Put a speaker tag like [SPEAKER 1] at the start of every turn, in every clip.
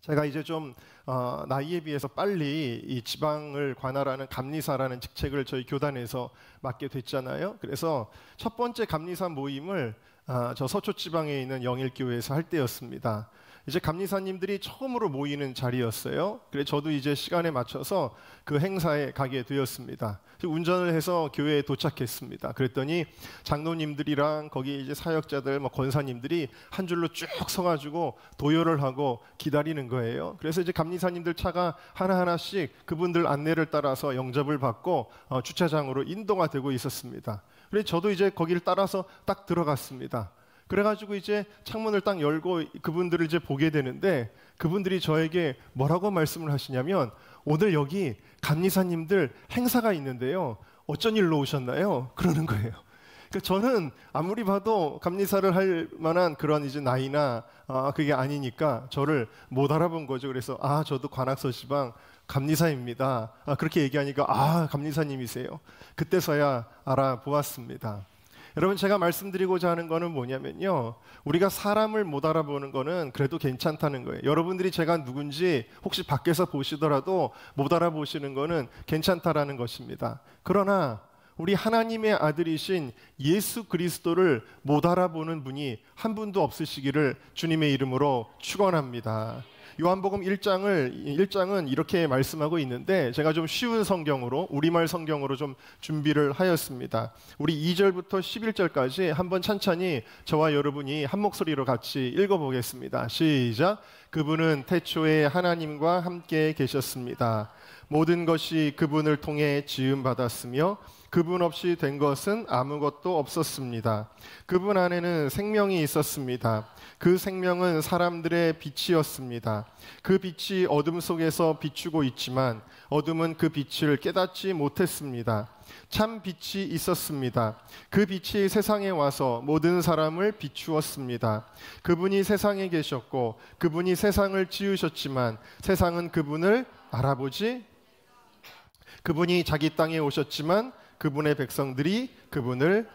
[SPEAKER 1] 제가 이제 좀 나이에 비해서 빨리 이 지방을 관할하는 감리사라는 직책을 저희 교단에서 맡게 됐잖아요. 그래서 첫 번째 감리사 모임을 저 서초 지방에 있는 영일교회에서 할 때였습니다. 이제 감리사님들이 처음으로 모이는 자리였어요. 그래서 저도 이제 시간에 맞춰서 그 행사에 가게 되었습니다. 운전을 해서 교회에 도착했습니다. 그랬더니 장로님들이랑 거기 이제 사역자들, 권사님들이 한 줄로 쭉 서가지고 도열을 하고 기다리는 거예요. 그래서 이제 감리사님들 차가 하나하나씩 그분들 안내를 따라서 영접을 받고 주차장으로 인도가 되고 있었습니다. 그래서 저도 이제 거기를 따라서 딱 들어갔습니다. 그래가지고 이제 창문을 딱 열고 그분들을 이제 보게 되는데, 그분들이 저에게 뭐라고 말씀을 하시냐면, 오늘 여기 감리사님들 행사가 있는데요, 어쩐 일로 오셨나요? 그러는 거예요. 그러니까 저는 아무리 봐도 감리사를 할 만한 그런 이제 나이나 그게 아니니까 저를 못 알아본 거죠. 그래서 저도 관악서 지방 감리사입니다. 그렇게 얘기하니까 감리사님이세요. 그때서야 알아보았습니다. 여러분, 제가 말씀드리고자 하는 거는 뭐냐면요, 우리가 사람을 못 알아보는 거는 그래도 괜찮다는 거예요. 여러분들이 제가 누군지 혹시 밖에서 보시더라도 못 알아보시는 거는 괜찮다라는 것입니다. 그러나 우리 하나님의 아들이신 예수 그리스도를 못 알아보는 분이 한 분도 없으시기를 주님의 이름으로 축원합니다. 요한복음 1장은 이렇게 말씀하고 있는데, 제가 좀 쉬운 성경으로, 우리말 성경으로 좀 준비를 하였습니다. 우리 2절부터 11절까지 한번 찬찬히 저와 여러분이 한 목소리로 같이 읽어보겠습니다. 시작. 그분은 태초에 하나님과 함께 계셨습니다. 모든 것이 그분을 통해 지음받았으며 그분 없이 된 것은 아무것도 없었습니다. 그분 안에는 생명이 있었습니다. 그 생명은 사람들의 빛이었습니다. 그 빛이 어둠 속에서 비추고 있지만 어둠은 그 빛을 깨닫지 못했습니다. 참 빛이 있었습니다. 그 빛이 세상에 와서 모든 사람을 비추었습니다. 그분이 세상에 계셨고 그분이 세상을 지으셨지만 세상은 그분을 알아보지, 그분이 자기 땅에 오셨지만 그분의 백성들이 그분을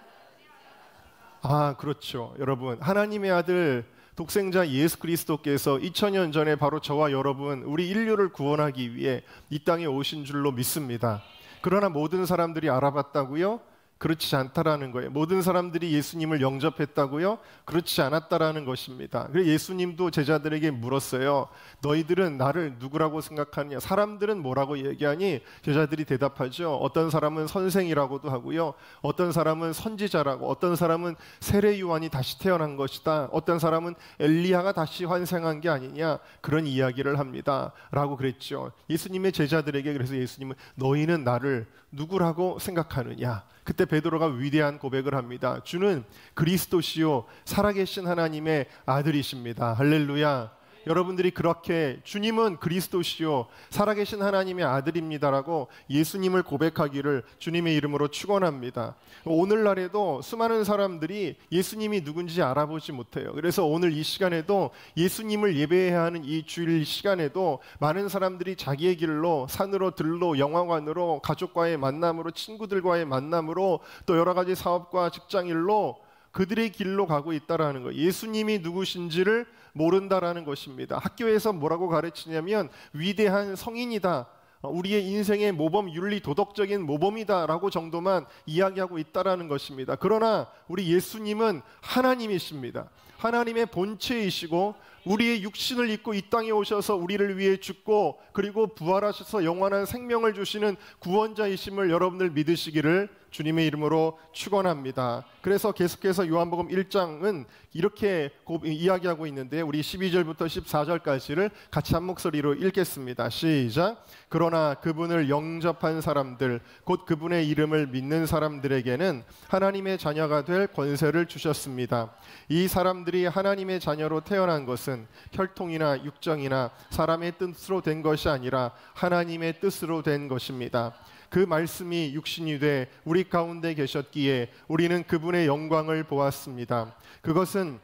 [SPEAKER 1] 그렇죠. 여러분, 하나님의 아들 독생자 예수 그리스도께서 2000년 전에 바로 저와 여러분, 우리 인류를 구원하기 위해 이 땅에 오신 줄로 믿습니다. 그러나 모든 사람들이 알아봤다고요? 그렇지 않다라는 거예요. 모든 사람들이 예수님을 영접했다고요? 그렇지 않았다라는 것입니다. 그래서 예수님도 제자들에게 물었어요. 너희들은 나를 누구라고 생각하느냐? 사람들은 뭐라고 얘기하니? 제자들이 대답하죠. 어떤 사람은 선생이라고도 하고요, 어떤 사람은 선지자라고, 어떤 사람은 세례 요한이 다시 태어난 것이다, 어떤 사람은 엘리야가 다시 환생한 게 아니냐, 그런 이야기를 합니다 라고 그랬죠. 예수님의 제자들에게. 그래서 예수님은 너희는 나를 누구라고 생각하느냐? 그때 베드로가 위대한 고백을 합니다. 주는 그리스도시요 살아계신 하나님의 아들이십니다. 할렐루야. 여러분들이 그렇게 주님은 그리스도시요 살아계신 하나님의 아들입니다라고 예수님을 고백하기를 주님의 이름으로 축원합니다. 오늘날에도 수많은 사람들이 예수님이 누군지 알아보지 못해요. 그래서 오늘 이 시간에도 예수님을 예배해야 하는 이 주일 시간에도 많은 사람들이 자기의 길로, 산으로, 들로, 영화관으로, 가족과의 만남으로, 친구들과의 만남으로, 또 여러 가지 사업과 직장일로 그들의 길로 가고 있다라는 거예요. 예수님이 누구신지를 모른다라는 것입니다. 학교에서 뭐라고 가르치냐면 위대한 성인이다, 우리의 인생의 모범, 윤리 도덕적인 모범이다라고 정도만 이야기하고 있다라는 것입니다. 그러나 우리 예수님은 하나님이십니다. 하나님의 본체이시고 우리의 육신을 입고 이 땅에 오셔서 우리를 위해 죽고 그리고 부활하셔서 영원한 생명을 주시는 구원자이심을 여러분들 믿으시기를 주님의 이름으로 축원합니다. 그래서 계속해서 요한복음 1장은 이렇게 이야기하고 있는데, 우리 12절부터 14절까지를 같이 한 목소리로 읽겠습니다. 시작. 그러나 그분을 영접한 사람들, 곧 그분의 이름을 믿는 사람들에게는 하나님의 자녀가 될 권세를 주셨습니다. 이 사람들이 하나님의 자녀로 태어난 것은 혈통이나 육정이나 사람의 뜻으로 된 것이 아니라 하나님의 뜻으로 된 것입니다. 그 말씀이 육신이 돼 우리 가운데 계셨기에 우리는 그분의 영광을 보았습니다. 그것은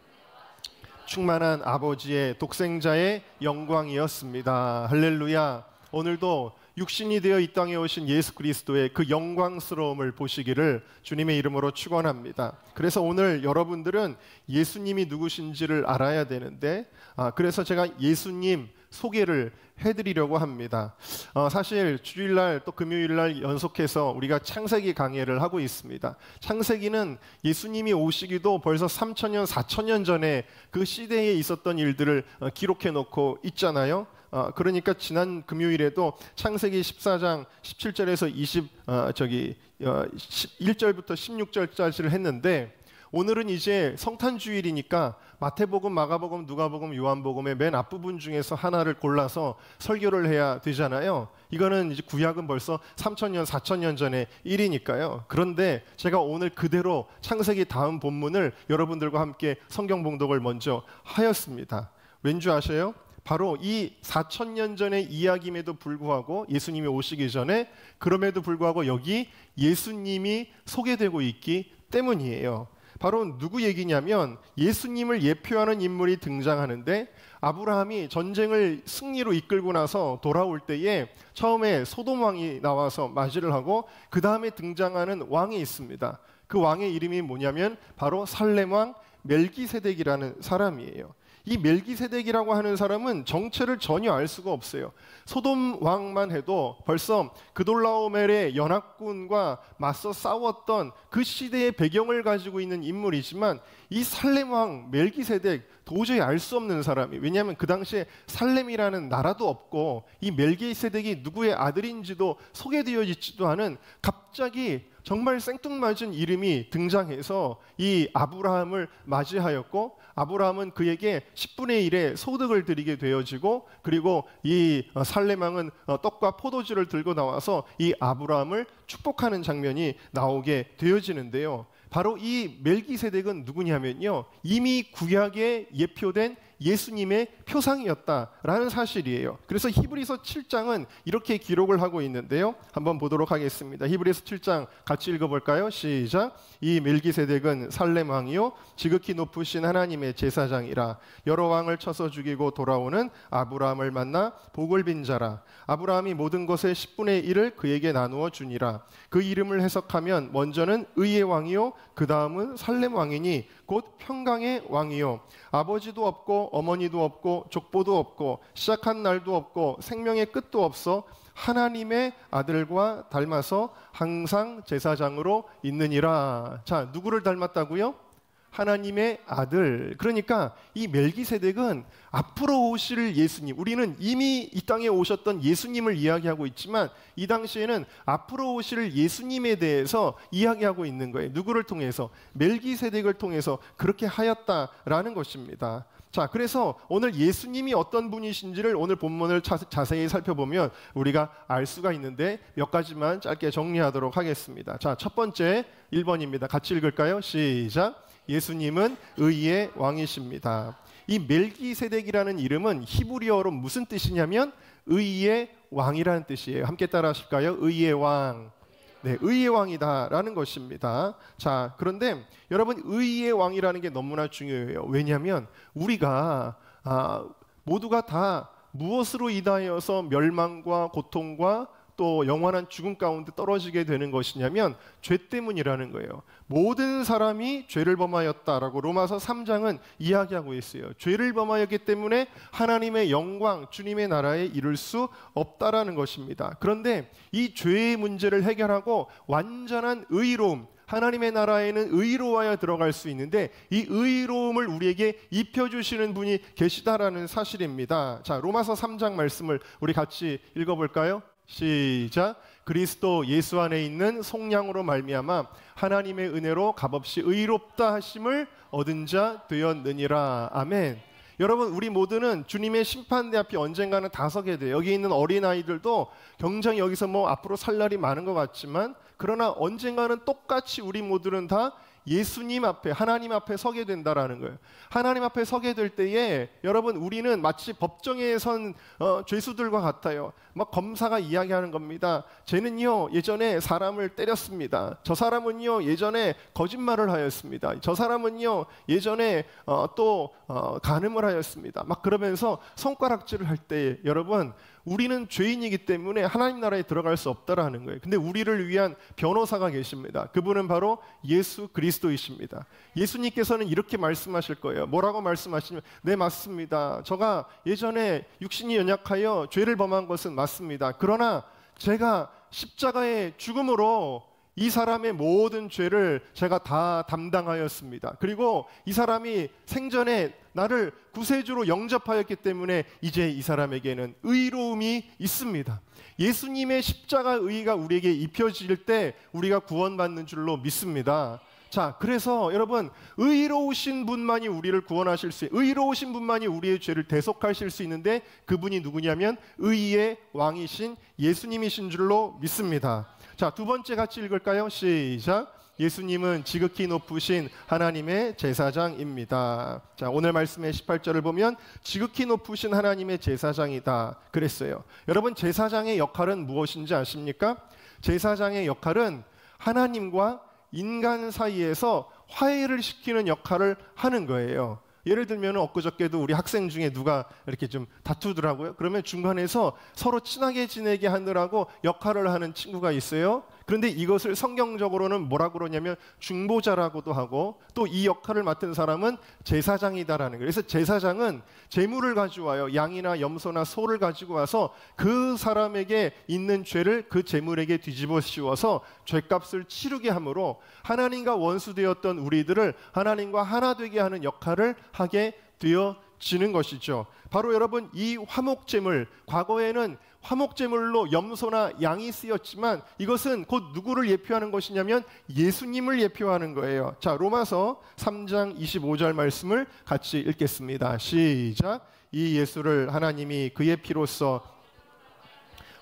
[SPEAKER 1] 충만한 아버지의 독생자의 영광이었습니다. 할렐루야. 오늘도 육신이 되어 이 땅에 오신 예수 그리스도의 그 영광스러움을 보시기를 주님의 이름으로 축원합니다. 그래서 오늘 여러분들은 예수님이 누구신지를 알아야 되는데, 그래서 제가 예수님 소개를 해드리려고 합니다. 사실 주일날 또 금요일날 연속해서 우리가 창세기 강해를 하고 있습니다. 창세기는 예수님이 오시기도 벌써 3,000년, 4,000년 전에 그 시대에 있었던 일들을 기록해 놓고 있잖아요. 그러니까 지난 금요일에도 창세기 14장 17절에서 1절부터 16절까지를 했는데, 오늘은 이제 성탄주일이니까 마태복음, 마가복음, 누가복음, 요한복음의 맨 앞부분 중에서 하나를 골라서 설교를 해야 되잖아요. 이거는 이제 구약은 벌써 3,000년, 4,000년 전의 일이니까요. 그런데 제가 오늘 그대로 창세기 다음 본문을 여러분들과 함께 성경 봉독을 먼저 하였습니다. 왠지 아세요? 바로 이 4,000년 전의 이야기임에도 불구하고, 예수님이 오시기 전에, 그럼에도 불구하고 여기 예수님이 소개되고 있기 때문이에요. 바로 누구 얘기냐면 예수님을 예표하는 인물이 등장하는데, 아브라함이 전쟁을 승리로 이끌고 나서 돌아올 때에 처음에 소돔 왕이 나와서 맞이를 하고, 그 다음에 등장하는 왕이 있습니다. 그 왕의 이름이 뭐냐면 바로 살렘 왕 멜기세덱이라는 사람이에요. 이 멜기세덱이라고 하는 사람은 정체를 전혀 알 수가 없어요. 소돔 왕만 해도 벌써 그돌라오멜의 연합군과 맞서 싸웠던 그 시대의 배경을 가지고 있는 인물이지만, 이 살렘 왕 멜기세덱 도저히 알 수 없는 사람이, 왜냐하면 그 당시에 살렘이라는 나라도 없고 이 멜기세덱이 누구의 아들인지도 소개되어 있지도 않은 갑자기 정말 생뚱맞은 이름이 등장해서 이 아브라함을 맞이하였고, 아브라함은 그에게 10분의 1의 소득을 드리게 되어지고, 그리고 이 살렘 왕은 떡과 포도주를 들고 나와서 이 아브라함을 축복하는 장면이 나오게 되어지는데요. 바로 이 멜기세덱은 누구냐면요, 이미 구약에 예표된 예수님의 표상이었다라는 사실이에요. 그래서 히브리서 7장은 이렇게 기록을 하고 있는데요. 한번 보도록 하겠습니다. 히브리서 7장 같이 읽어볼까요? 시작. 이 멜기세덱은 살렘 왕이요 지극히 높으신 하나님의 제사장이라. 여러 왕을 쳐서 죽이고 돌아오는 아브라함을 만나 복을 빈 자라. 아브라함이 모든 것의 10분의 1을 그에게 나누어 주니라. 그 이름을 해석하면 먼저는 의의 왕이요 그 다음은 살렘 왕이니 곧 평강의 왕이요 아버지도 없고 어머니도 없고 족보도 없고 시작한 날도 없고 생명의 끝도 없어 하나님의 아들과 닮아서 항상 제사장으로 있느니라. 자, 누구를 닮았다고요? 하나님의 아들. 그러니까 이 멜기세덱은 앞으로 오실 예수님, 우리는 이미 이 땅에 오셨던 예수님을 이야기하고 있지만 이 당시에는 앞으로 오실 예수님에 대해서 이야기하고 있는 거예요. 누구를 통해서? 멜기세덱을 통해서 그렇게 하였다라는 것입니다. 자, 그래서 오늘 예수님이 어떤 분이신지를 오늘 본문을 자세히 살펴보면 우리가 알 수가 있는데, 몇 가지만 짧게 정리하도록 하겠습니다. 자, 첫 번째 1번입니다. 같이 읽을까요? 시작. 예수님은 의의 왕이십니다. 이 멜기세덱이라는 이름은 히브리어로 무슨 뜻이냐면 의의 왕이라는 뜻이에요. 함께 따라 하실까요? 의의 왕. 네, 의의 왕이다라는 것입니다. 자, 그런데 여러분, 의의 왕이라는 게 너무나 중요해요. 왜냐하면 우리가 모두가 다 무엇으로 인하여서 멸망과 고통과 또 영원한 죽음 가운데 떨어지게 되는 것이냐면 죄 때문이라는 거예요. 모든 사람이 죄를 범하였다라고 로마서 3장은 이야기하고 있어요. 죄를 범하였기 때문에 하나님의 영광, 주님의 나라에 이룰 수 없다라는 것입니다. 그런데 이 죄의 문제를 해결하고 완전한 의로움, 하나님의 나라에는 의로워야 들어갈 수 있는데 이 의로움을 우리에게 입혀주시는 분이 계시다라는 사실입니다. 자, 로마서 3장 말씀을 우리 같이 읽어볼까요? 시작. 그리스도 예수 안에 있는 속량으로 말미암아 하나님의 은혜로 값없이 의롭다 하심을 얻은 자 되었느니라. 아멘. 여러분, 우리 모두는 주님의 심판대 앞에 언젠가는 다 서게 돼요. 여기 있는 어린아이들도 굉장히 여기서 앞으로 살 날이 많은 것 같지만, 그러나 언젠가는 똑같이 우리 모두는 다 예수님 앞에, 하나님 앞에 서게 된다라는 거예요. 하나님 앞에 서게 될 때에 여러분, 우리는 마치 법정에 선 죄수들과 같아요. 막 검사가 이야기하는 겁니다. 쟤는요 예전에 사람을 때렸습니다. 저 사람은요 예전에 거짓말을 하였습니다. 저 사람은요 예전에 또 간음을 하였습니다. 막 그러면서 손가락질을 할 때 여러분, 우리는 죄인이기 때문에 하나님 나라에 들어갈 수 없다라는 거예요. 근데 우리를 위한 변호사가 계십니다. 그분은 바로 예수 그리스도 그리스도이십니다. 예수님께서는 이렇게 말씀하실 거예요. 뭐라고 말씀하시냐면, 네, 맞습니다. 저가 예전에 육신이 연약하여 죄를 범한 것은 맞습니다. 그러나 제가 십자가의 죽음으로 이 사람의 모든 죄를 제가 다 담당하였습니다. 그리고 이 사람이 생전에 나를 구세주로 영접하였기 때문에 이제 이 사람에게는 의로움이 있습니다. 예수님의 십자가 의가 우리에게 입혀질 때 우리가 구원받는 줄로 믿습니다. 자, 그래서 여러분, 의로우신 분만이 우리를 구원하실 수, 의로우신 분만이 우리의 죄를 대속하실 수 있는데 그분이 누구냐면 의의 왕이신 예수님이신 줄로 믿습니다. 자, 두 번째 같이 읽을까요? 시작. 예수님은 지극히 높으신 하나님의 제사장입니다. 자, 오늘 말씀의 18절을 보면 지극히 높으신 하나님의 제사장이다 그랬어요. 여러분, 제사장의 역할은 무엇인지 아십니까? 제사장의 역할은 하나님과 인간 사이에서 화해를 시키는 역할을 하는 거예요. 예를 들면 엊그저께도 우리 학생 중에 누가 이렇게 좀 다투더라고요. 그러면 중간에서 서로 친하게 지내게 하느라고 역할을 하는 친구가 있어요. 그런데 이것을 성경적으로는 뭐라 그러냐면 중보자라고도 하고, 또 이 역할을 맡은 사람은 제사장이다라는 거예요. 그래서 제사장은 제물을 가져와요. 양이나 염소나 소를 가지고 와서 그 사람에게 있는 죄를 그 제물에게 뒤집어 씌워서 죄값을 치르게 함으로 하나님과 원수되었던 우리들을 하나님과 하나 되게 하는 역할을 하게 되어지는 것이죠. 바로 여러분, 이 화목제물, 과거에는 화목제물로 염소나 양이 쓰였지만 이것은 곧 누구를 예표하는 것이냐면 예수님을 예표하는 거예요. 자, 로마서 3장 25절 말씀을 같이 읽겠습니다. 시작. 이 예수를 하나님이 그의 피로써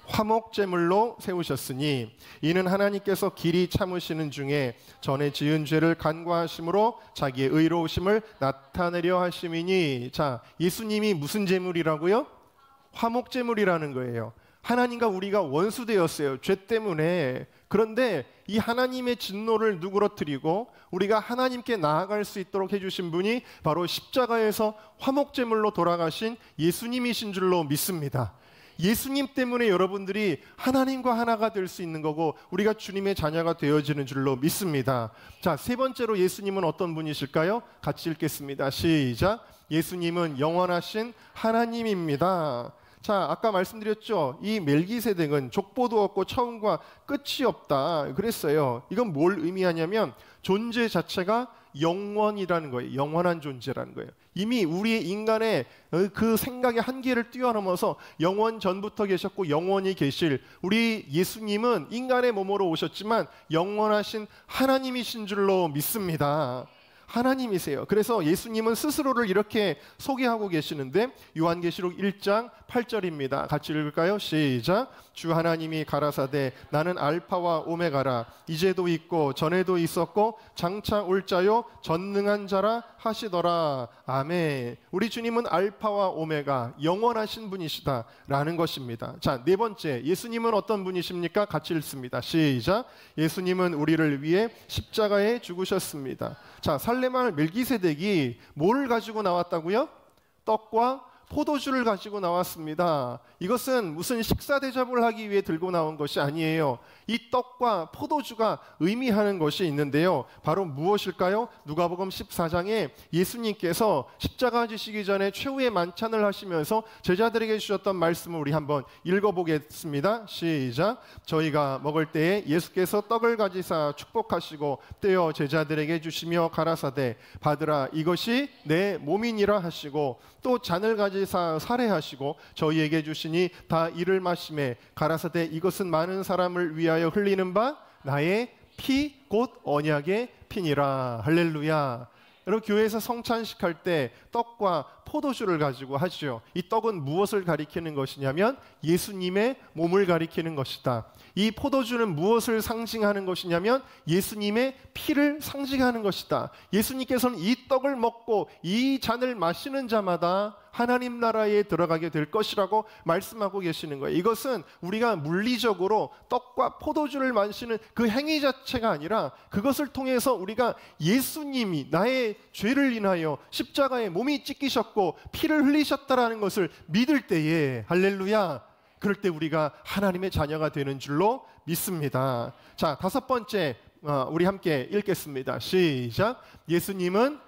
[SPEAKER 1] 화목제물로 세우셨으니 이는 하나님께서 길이 참으시는 중에 전에 지은 죄를 간과하심으로 자기의 의로우심을 나타내려 하심이니. 자, 예수님이 무슨 제물이라고요? 화목제물이라는 거예요. 하나님과 우리가 원수되었어요, 죄 때문에. 그런데 이 하나님의 진노를 누그러뜨리고 우리가 하나님께 나아갈 수 있도록 해주신 분이 바로 십자가에서 화목제물로 돌아가신 예수님이신 줄로 믿습니다. 예수님 때문에 여러분들이 하나님과 하나가 될 수 있는 거고 우리가 주님의 자녀가 되어지는 줄로 믿습니다. 자, 세 번째로 예수님은 어떤 분이실까요? 같이 읽겠습니다. 시작. 예수님은 영원하신 하나님입니다. 자, 아까 말씀드렸죠. 이 멜기세덱은 족보도 없고 처음과 끝이 없다 그랬어요. 이건 뭘 의미하냐면 존재 자체가 영원이라는 거예요. 영원한 존재라는 거예요. 이미 우리의 인간의 그 생각의 한계를 뛰어넘어서 영원 전부터 계셨고 영원히 계실 우리 예수님은 인간의 몸으로 오셨지만 영원하신 하나님이신 줄로 믿습니다. 하나님이세요. 그래서 예수님은 스스로를 이렇게 소개하고 계시는데 요한계시록 1장 8절입니다. 같이 읽을까요? 시작. 주 하나님이 가라사대 나는 알파와 오메가라 이제도 있고 전에도 있었고 장차 올 자요 전능한 자라 하시더라. 아멘. 우리 주님은 알파와 오메가 영원하신 분이시다 라는 것입니다. 자, 네 번째, 예수님은 어떤 분이십니까? 같이 읽습니다. 시작. 예수님은 우리를 위해 십자가에 죽으셨습니다. 자, 살레마을 멜기세덱이 뭘 가지고 나왔다고요? 떡과 포도주를 가지고 나왔습니다. 이것은 무슨 식사 대접을 하기 위해 들고 나온 것이 아니에요. 이 떡과 포도주가 의미하는 것이 있는데요. 바로 무엇일까요? 누가복음 14장에 예수님께서 십자가 지시기 전에 최후의 만찬을 하시면서 제자들에게 주셨던 말씀을 우리 한번 읽어보겠습니다. 시작. 저희가 먹을 때에 예수께서 떡을 가지사 축복하시고 떼어 제자들에게 주시며 가라사대 받으라 이것이 내 몸이니라 하시고 또 잔을 가지사 살해하시고 저희에게 주시니 다 이를 마시매 가라사대 이것은 많은 사람을 위하여 흘리는 바 나의 피 곧 언약의 피니라. 할렐루야. 여러분, 교회에서 성찬식 할 때 떡과 포도주를 가지고 하죠. 이 떡은 무엇을 가리키는 것이냐면 예수님의 몸을 가리키는 것이다. 이 포도주는 무엇을 상징하는 것이냐면 예수님의 피를 상징하는 것이다. 예수님께서는 이 떡을 먹고 이 잔을 마시는 자마다 하나님 나라에 들어가게 될 것이라고 말씀하고 계시는 거예요. 이것은 우리가 물리적으로 떡과 포도주를 마시는 그 행위 자체가 아니라 그것을 통해서 우리가 예수님이 나의 죄를 인하여 십자가에 몸이 찢기셨고 피를 흘리셨다라는 것을 믿을 때에 할렐루야, 그럴 때 우리가 하나님의 자녀가 되는 줄로 믿습니다. 자, 다섯 번째, 우리 함께 읽겠습니다. 시작. 예수님은,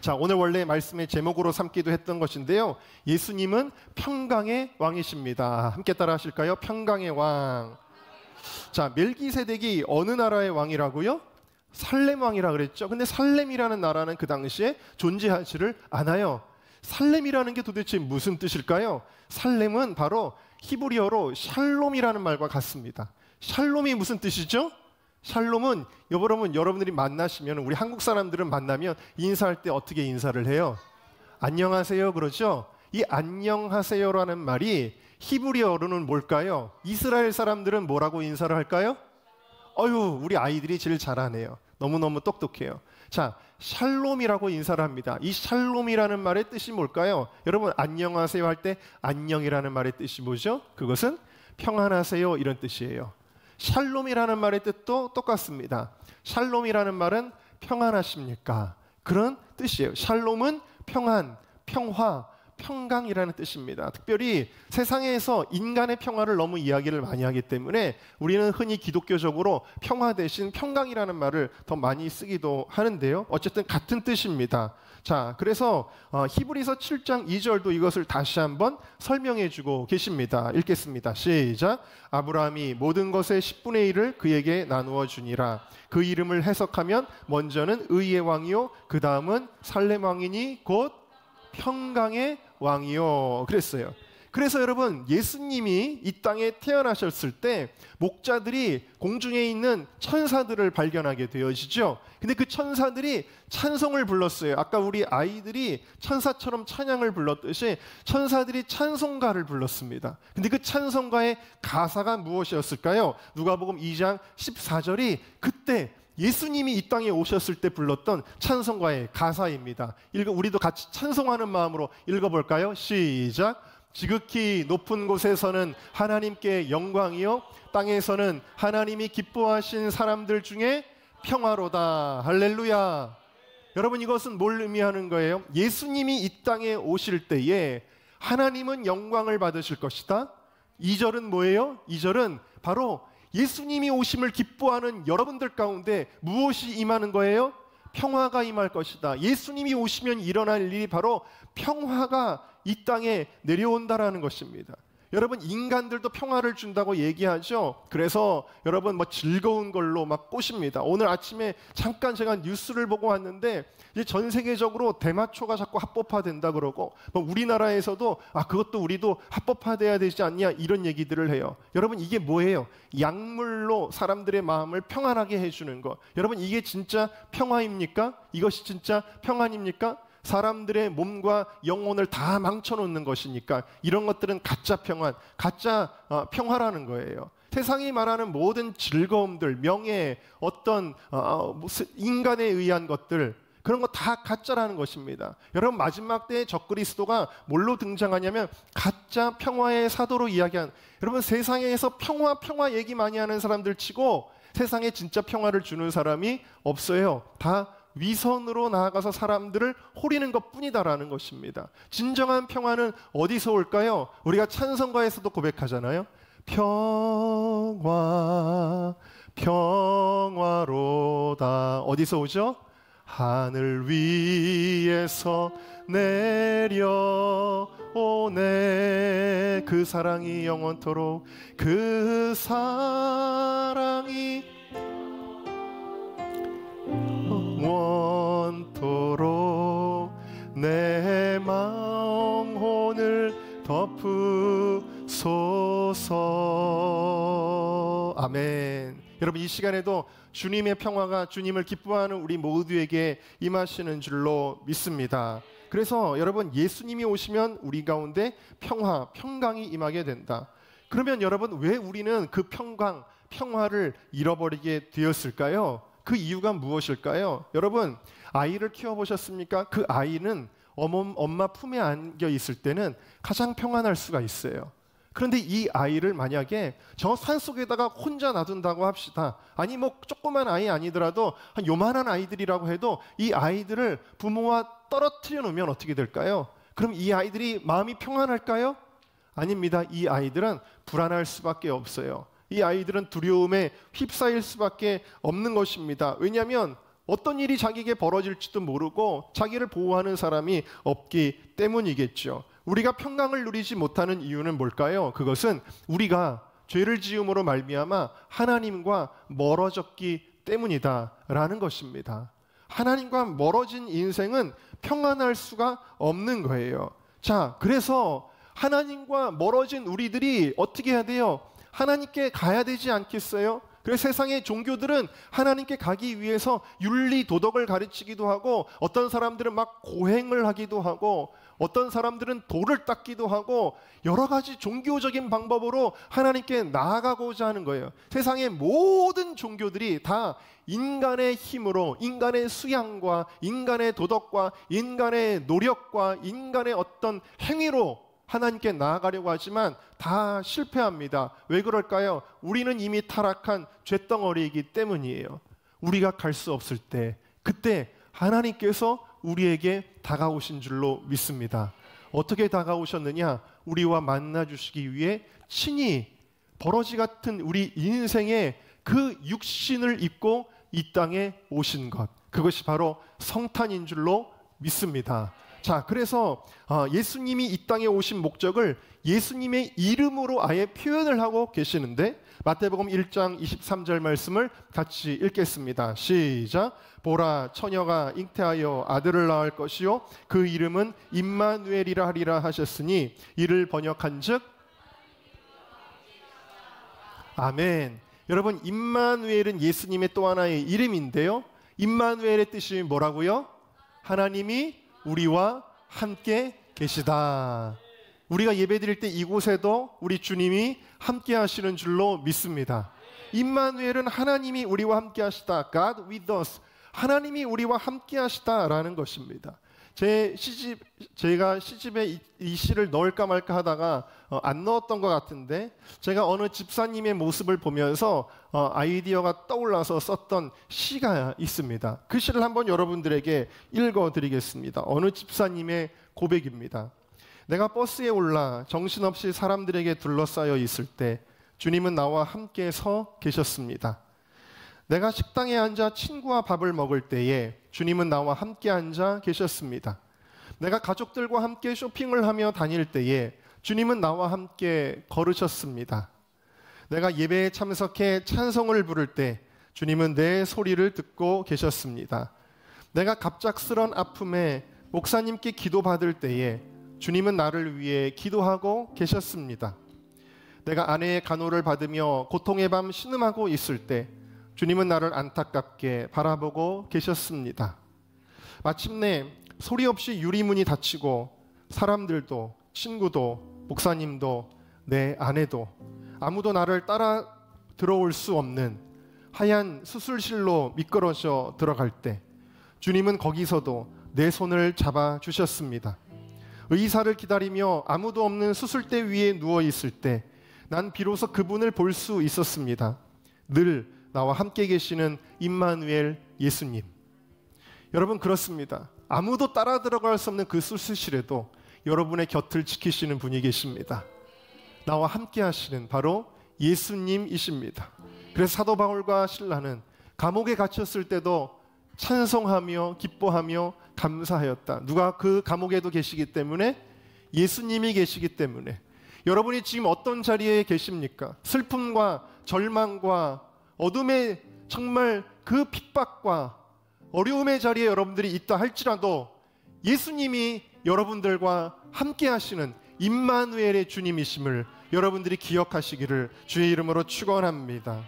[SPEAKER 1] 자, 오늘 원래 말씀의 제목으로 삼기도 했던 것인데요. 예수님은 평강의 왕이십니다. 함께 따라 하실까요? 평강의 왕. 자, 멜기세덱이 어느 나라의 왕이라고요? 살렘 왕이라 그랬죠. 근데 살렘이라는 나라는 그 당시에 존재하지를 않아요. 살렘이라는 게 도대체 무슨 뜻일까요? 살렘은 바로 히브리어로 샬롬이라는 말과 같습니다. 샬롬이 무슨 뜻이죠? 샬롬은 여러분들이 만나시면, 우리 한국 사람들은 만나면 인사할 때 어떻게 인사를 해요? 안녕하세요 그러죠? 이 안녕하세요라는 말이 히브리어로는 뭘까요? 이스라엘 사람들은 뭐라고 인사를 할까요? 우리 아이들이 제일 잘하네요. 너무너무 똑똑해요. 자, 샬롬이라고 인사를 합니다. 이 샬롬이라는 말의 뜻이 뭘까요? 여러분, 안녕하세요 할 때 안녕이라는 말의 뜻이 뭐죠? 그것은 평안하세요 이런 뜻이에요. 샬롬이라는 말의 뜻도 똑같습니다. 샬롬이라는 말은 평안하십니까? 그런 뜻이에요. 샬롬은 평안, 평화, 평강이라는 뜻입니다. 특별히 세상에서 인간의 평화를 너무 이야기를 많이 하기 때문에 우리는 흔히 기독교적으로 평화 대신 평강이라는 말을 더 많이 쓰기도 하는데요. 어쨌든 같은 뜻입니다. 자, 그래서 히브리서 7장 2절도 이것을 다시 한번 설명해 주고 계십니다. 읽겠습니다. 시작. 아브라함이 모든 것의 10분의 1을 그에게 나누어 주니라. 그 이름을 해석하면 먼저는 의의 왕이요, 그 다음은 살렘 왕이니 곧 평강의 왕이요 그랬어요. 그래서 여러분, 예수님이 이 땅에 태어나셨을 때 목자들이 공중에 있는 천사들을 발견하게 되어지죠. 근데 그 천사들이 찬송을 불렀어요. 아까 우리 아이들이 천사처럼 찬양을 불렀듯이 천사들이 찬송가를 불렀습니다. 근데 그 찬송가의 가사가 무엇이었을까요? 누가복음 2장 14절이 그때 예수님이 이 땅에 오셨을 때 불렀던 찬송가의 가사입니다. 우리도 같이 찬송하는 마음으로 읽어볼까요? 시작. 지극히 높은 곳에서는 하나님께 영광이요, 땅에서는 하나님이 기뻐하신 사람들 중에 평화로다. 할렐루야. 여러분, 이것은 뭘 의미하는 거예요? 예수님이 이 땅에 오실 때에 하나님은 영광을 받으실 것이다. 2절은 뭐예요? 2절은 바로 예수님이 오심을 기뻐하는 여러분들 가운데 무엇이 임하는 거예요? 평화가 임할 것이다. 예수님이 오시면 일어날 일이 바로 평화가 이 땅에 내려온다라는 것입니다. 여러분, 인간들도 평화를 준다고 얘기하죠. 그래서 여러분 즐거운 걸로 막 꼬십니다. 오늘 아침에 잠깐 제가 뉴스를 보고 왔는데 이제 전 세계적으로 대마초가 자꾸 합법화된다 그러고 우리나라에서도 그것도 우리도 합법화돼야 되지 않냐 이런 얘기들을 해요. 여러분, 이게 뭐예요? 약물로 사람들의 마음을 평안하게 해주는 것. 여러분, 이게 진짜 평화입니까? 이것이 진짜 평안입니까? 사람들의 몸과 영혼을 다 망쳐놓는 것이니까 이런 것들은 가짜 평안, 가짜 평화라는 거예요. 세상이 말하는 모든 즐거움들, 명예, 어떤 인간에 의한 것들, 그런 거 다 가짜라는 것입니다. 여러분, 마지막 때의 적그리스도가 뭘로 등장하냐면 가짜 평화의 사도로 이야기한, 여러분, 세상에서 평화 얘기 많이 하는 사람들 치고 세상에 진짜 평화를 주는 사람이 없어요. 다 위선으로 나아가서 사람들을 호리는 것뿐이다라는 것입니다. 진정한 평화는 어디서 올까요? 우리가 찬송가에서도 고백하잖아요. 평화, 평화로다. 어디서 오죠? 하늘 위에서 내려오네. 그 사랑이 영원토록, 그 사랑이 원토록 내 마음 오늘 덮으소서. 아멘. 여러분, 이 시간에도 주님의 평화가, 주님을 기뻐하는 우리 모두에게 임하시는 줄로 믿습니다. 그래서 여러분, 예수님이 오시면 우리 가운데 평화, 평강이 임하게 된다. 그러면 여러분, 왜 우리는 그 평화를 잃어버리게 되었을까요? 그 이유가 무엇일까요? 여러분, 아이를 키워보셨습니까? 그 아이는 엄마 품에 안겨 있을 때는 가장 평안할 수가 있어요. 그런데 이 아이를 만약에 저 산속에다가 혼자 놔둔다고 합시다. 아니 조그만 아이 아니더라도 한 요만한 아이들이라고 해도 이 아이들을 부모와 떨어뜨려 놓으면 어떻게 될까요? 그럼 이 아이들이 마음이 평안할까요? 아닙니다. 이 아이들은 불안할 수밖에 없어요. 이 아이들은 두려움에 휩싸일 수밖에 없는 것입니다. 왜냐하면 어떤 일이 자기에게 벌어질지도 모르고 자기를 보호하는 사람이 없기 때문이겠죠. 우리가 평강을 누리지 못하는 이유는 뭘까요? 그것은 우리가 죄를 지음으로 말미암아 하나님과 멀어졌기 때문이다라는 것입니다. 하나님과 멀어진 인생은 평안할 수가 없는 거예요. 자, 그래서 하나님과 멀어진 우리들이 어떻게 해야 돼요? 하나님께 가야 되지 않겠어요? 그래서 세상의 종교들은 하나님께 가기 위해서 윤리 도덕을 가르치기도 하고, 어떤 사람들은 막 고행을 하기도 하고, 어떤 사람들은 돌을 닦기도 하고, 여러 가지 종교적인 방법으로 하나님께 나아가고자 하는 거예요. 세상의 모든 종교들이 다 인간의 힘으로, 인간의 수양과 인간의 도덕과 인간의 노력과 인간의 어떤 행위로 하나님께 나아가려고 하지만 다 실패합니다. 왜 그럴까요? 우리는 이미 타락한 쇳덩어리이기 때문이에요. 우리가 갈 수 없을 때, 그때 하나님께서 우리에게 다가오신 줄로 믿습니다. 어떻게 다가오셨느냐? 우리와 만나 주시기 위해 친히 버러지 같은 우리 인생의 그 육신을 입고 이 땅에 오신 것, 그것이 바로 성탄인 줄로 믿습니다. 자, 그래서 예수님이 이 땅에 오신 목적을 예수님의 이름으로 아예 표현을 하고 계시는데, 마태복음 1장 23절 말씀을 같이 읽겠습니다. 시작. 보라, 처녀가 잉태하여 아들을 낳을 것이요 그 이름은 임마누엘이라 하리라 하셨으니, 이를 번역한즉 아멘. 여러분, 임마누엘은 예수님의 또 하나의 이름인데요, 임마누엘의 뜻이 뭐라고요? 하나님이 우리와 함께 계시다. 우리가 예배드릴 때 이곳에도 우리 주님이 함께 하시는 줄로 믿습니다. 임마누엘은 하나님이 우리와 함께 하시다. God with us. 하나님이 우리와 함께 하시다라는 것입니다. 제가 시집에 이 시를 넣을까 말까 하다가 안 넣었던 것 같은데, 제가 어느 집사님의 모습을 보면서 아이디어가 떠올라서 썼던 시가 있습니다. 그 시를 한번 여러분들에게 읽어드리겠습니다. 어느 집사님의 고백입니다. 내가 버스에 올라 정신없이 사람들에게 둘러싸여 있을 때 주님은 나와 함께 서 계셨습니다. 내가 식당에 앉아 친구와 밥을 먹을 때에 주님은 나와 함께 앉아 계셨습니다. 내가 가족들과 함께 쇼핑을 하며 다닐 때에 주님은 나와 함께 걸으셨습니다. 내가 예배에 참석해 찬송을 부를 때 주님은 내 소리를 듣고 계셨습니다. 내가 갑작스런 아픔에 목사님께 기도받을 때에 주님은 나를 위해 기도하고 계셨습니다. 내가 아내의 간호를 받으며 고통의 밤 신음하고 있을 때 주님은 나를 안타깝게 바라보고 계셨습니다. 마침내 소리 없이 유리문이 닫히고 사람들도, 친구도, 목사님도, 내 아내도 아무도 나를 따라 들어올 수 없는 하얀 수술실로 미끄러져 들어갈 때 주님은 거기서도 내 손을 잡아 주셨습니다. 의사를 기다리며 아무도 없는 수술대 위에 누워 있을 때 난 비로소 그분을 볼 수 있었습니다. 늘 나와 함께 계시는 임마누엘 예수님. 여러분, 그렇습니다. 아무도 따라 들어갈 수 없는 그 수술실에도 여러분의 곁을 지키시는 분이 계십니다. 나와 함께 하시는 바로 예수님이십니다. 그래서 사도 바울과 실라는 감옥에 갇혔을 때도 찬송하며 기뻐하며 감사하였다. 누가 그 감옥에도 계시기 때문에? 예수님이 계시기 때문에. 여러분이 지금 어떤 자리에 계십니까? 슬픔과 절망과 어둠의 정말 그 핍박과 어려움의 자리에 여러분들이 있다 할지라도 예수님이 여러분들과 함께 하시는 임마누엘의 주님이심을 여러분들이 기억하시기를 주의 이름으로 축원합니다.